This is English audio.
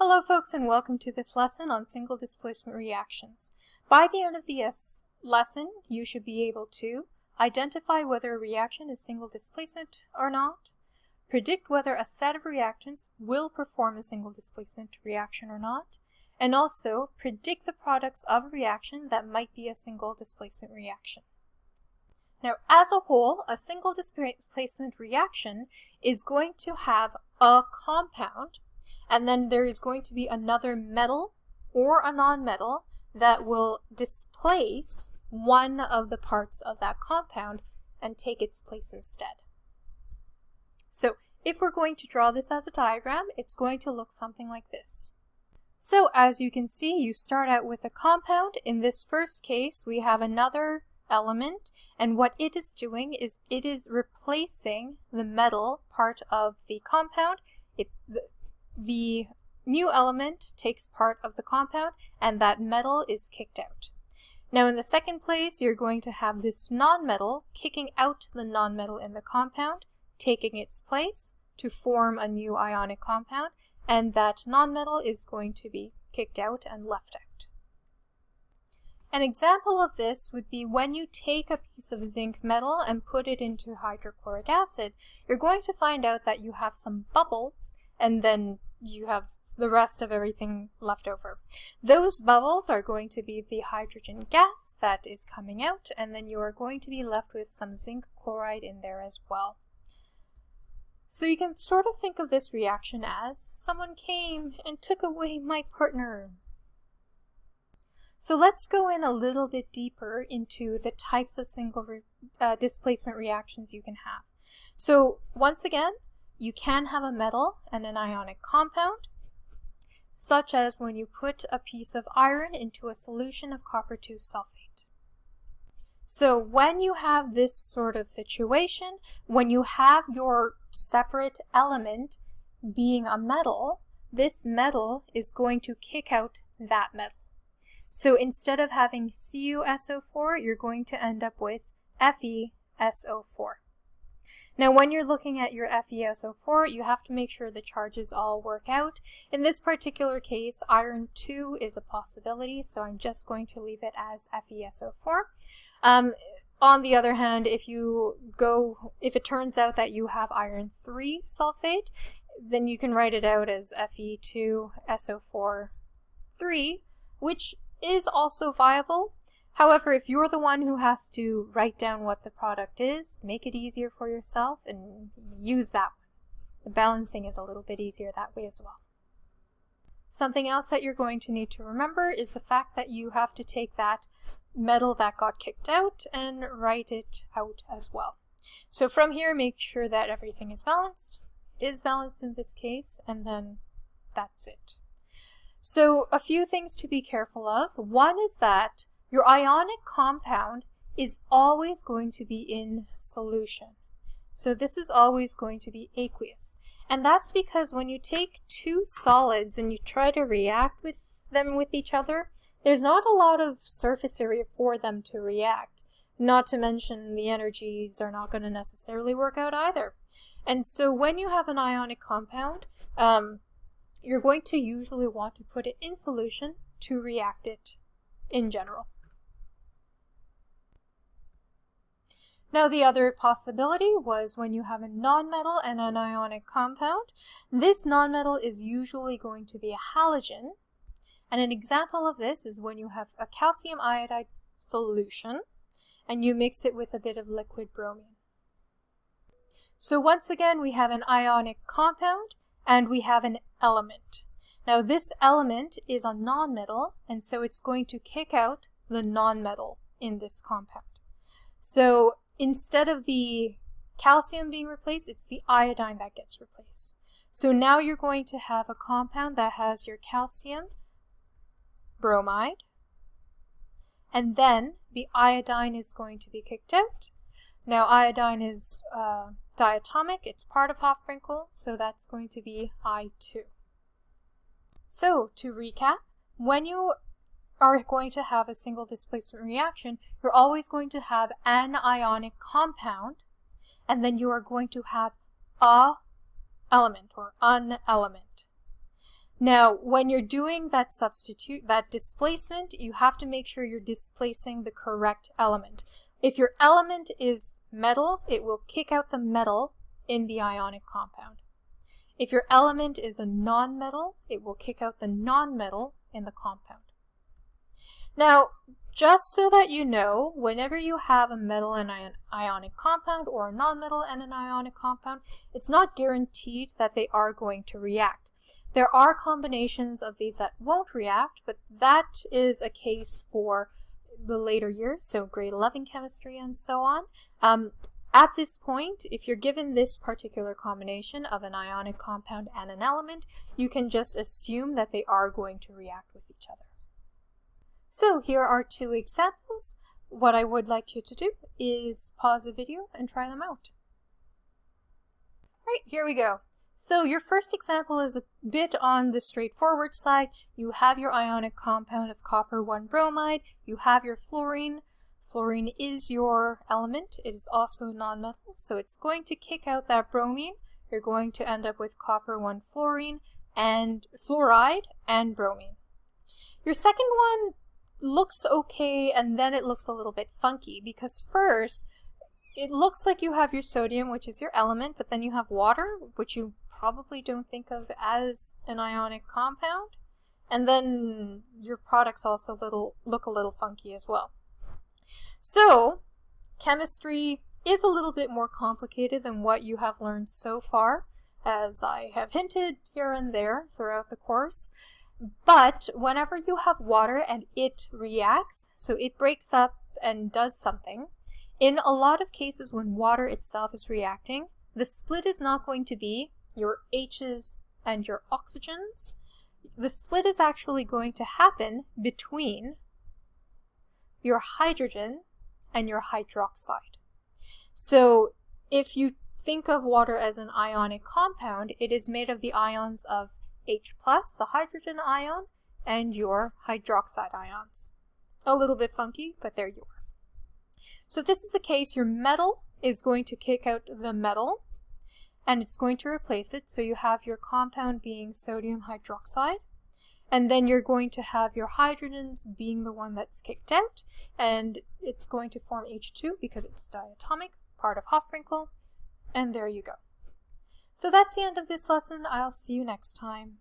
Hello folks, and welcome to this lesson on single displacement reactions. By the end of the lesson, you should be able to identify whether a reaction is single displacement or not, predict whether a set of reactants will perform a single displacement reaction or not, and also predict the products of a reaction that might be a single displacement reaction. Now, as a whole, a single displacement reaction is going to have a compound, and then there is going to be another metal or a non-metal that will displace one of the parts of that compound and take its place instead. So if we're going to draw this as a diagram, it's going to look something like this. So as you can see, you start out with a compound. In this first case, we have another element, and what it is doing is it is replacing the metal part of the compound. The new element takes part of the compound, and that metal is kicked out. Now in the second place, you're going to have this non-metal kicking out the non-metal in the compound, taking its place to form a new ionic compound, and that non-metal is going to be kicked out and left out. An example of this would be when you take a piece of zinc metal and put it into hydrochloric acid, you're going to find out that you have some bubbles, and then you have the rest of everything left over. Those bubbles are going to be the hydrogen gas that is coming out, and then you are going to be left with some zinc chloride in there as well. So you can sort of think of this reaction as someone came and took away my partner. So let's go in a little bit deeper into the types of single displacement reactions you can have. So once again, you can have a metal and an ionic compound, such as when you put a piece of iron into a solution of copper 2 sulfate. So when you have this sort of situation, when you have your separate element being a metal, this metal is going to kick out that metal. So instead of having CuSO4, you're going to end up with FeSO4. Now when you're looking at your FeSO4, you have to make sure the charges all work out. In this particular case, iron 2 is a possibility, so I'm just going to leave it as FeSO4. On the other hand, if it turns out that you have iron 3 sulfate, then you can write it out as Fe2SO4 3, which is also viable. However, if you're the one who has to write down what the product is, make it easier for yourself and use that one. The balancing is a little bit easier that way as well. Something else that you're going to need to remember is the fact that you have to take that metal that got kicked out and write it out as well. So from here, make sure that everything is balanced. It is balanced in this case, and then that's it. So a few things to be careful of. One is that your ionic compound is always going to be in solution. So this is always going to be aqueous. And that's because when you take two solids and you try to react with them with each other, there's not a lot of surface area for them to react. Not to mention the energies are not going to necessarily work out either. And so when you have an ionic compound, you're going to usually want to put it in solution to react it in general. Now the other possibility was when you have a nonmetal and an ionic compound. This nonmetal is usually going to be a halogen, and an example of this is when you have a calcium iodide solution and you mix it with a bit of liquid bromine. So once again, we have an ionic compound and we have an element. Now this element is a nonmetal, and so it's going to kick out the nonmetal in this compound. So instead of the calcium being replaced, it's the iodine that gets replaced. So now you're going to have a compound that has your calcium bromide, and then the iodine is going to be kicked out. Now iodine is diatomic, it's part of Hofbrinkel, so that's going to be I2. So to recap, when you are going to have a single displacement reaction, you're always going to have an ionic compound, and then you are going to have a element or an element. Now, when you're doing that displacement, you have to make sure you're displacing the correct element. If your element is metal, it will kick out the metal in the ionic compound. If your element is a non-metal, it will kick out the non-metal in the compound. Now, just so that you know, whenever you have a metal and an ionic compound or a non-metal and an ionic compound, it's not guaranteed that they are going to react. There are combinations of these that won't react, but that is a case for the later years, so grade 11 chemistry and so on. At this point, if you're given this particular combination of an ionic compound and an element, you can just assume that they are going to react with each other. So here are 2 examples. What I would like you to do is pause the video and try them out. Right, here we go. So your first example is a bit on the straightforward side. You have your ionic compound of copper 1 bromide. You have your fluorine. Fluorine is your element. It is also a nonmetal, so it's going to kick out that bromine. You're going to end up with copper 1 fluorine and fluoride and bromine. Your second one looks okay, and then it looks a little bit funky because first it looks like you have your sodium, which is your element, but then you have water, which you probably don't think of as an ionic compound, and then your products also look a little funky as well. So chemistry is a little bit more complicated than what you have learned so far, as I have hinted here and there throughout the course. But whenever you have water and it reacts, so it breaks up and does something, in a lot of cases when water itself is reacting, the split is not going to be your H's and your oxygens. The split is actually going to happen between your hydrogen and your hydroxide. So if you think of water as an ionic compound, it is made of the ions of H+, the hydrogen ion, and your hydroxide ions. A little bit funky, but there you are. So this is the case, your metal is going to kick out the metal, and it's going to replace it, so you have your compound being sodium hydroxide, and then you're going to have your hydrogens being the one that's kicked out, and it's going to form H2 because it's diatomic, part of Hofbrinkel, and there you go. So that's the end of this lesson. I'll see you next time.